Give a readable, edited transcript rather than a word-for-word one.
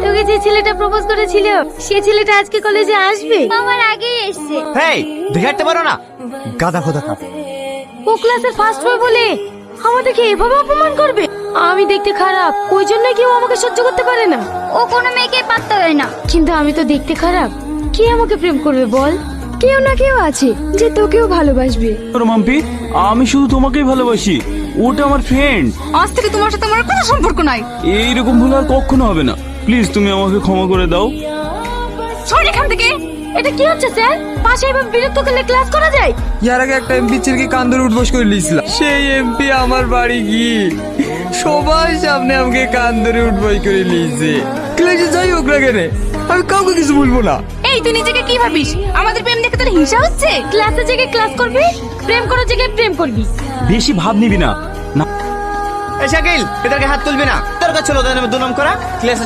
তোকে যে ছেলেটা প্রপোজ করেছিল সে ছেলেটা আজকে কলেজে আসবে? আমার আগেই এসেছে। হেই, দেখে হাঁটতে পারো না? গাদা খোদা খা। ও ক্লাসের ফার্স্ট বয় বলে আমাদেরকে এভাবে অপমান করবে? আমি দেখতে খারাপ, ওই জন্য কেউ আমাকে সহ্য করতে পারে না। ও কোনো মেয়েকে পাত্তা দেয় না। কিন্তু আমি তো দেখতে খারাপ, কে আমাকে প্রেম করবে বল? কেউ না কেউ আছে যে তোকেও ভালোবাসবে। মাম্পি, আমি শুধু তোমাকেই ভালোবাসি, ওটা আমার ফ্রেন্ড। আজ থেকে তোমার সাথে আমার কোনো সম্পর্ক নাই। এইরকম ভুল আর কখনো হবে না। প্লিজ তুমি আমাকে ক্ষমা করে দাও। সর এখান থেকে। এটা কি হচ্ছে স্যার? পাশে এবার বিরক্ত করলে ক্লাস করা যায়? ইয়ার আগে একটা এমপি ছেলেকে কান ধরে উঠবস করে নিয়েছিলাম, সেই এমপি আমার বাড়ি গিয়ে সবার সামনে আমাকে কান ধরে উঠবস করে নিয়েছে। ক্লাসে যাই হোক না কেন, আমি কাউকে কিছু বলবো না। এই তুই নিজেকে কি ভাবিস? আমাদের প্রেম দেখে তোর হিংসা হচ্ছে? ক্লাসে জায়গায় ক্লাস করবি, প্রেম করার জায়গায় প্রেম করবি। বেশি ভাব নিবি না। এই শাকিল, এদেরকে হাত তুলবি না। তোর কাছে ছিল 2 নম্বর করা ক্লাসে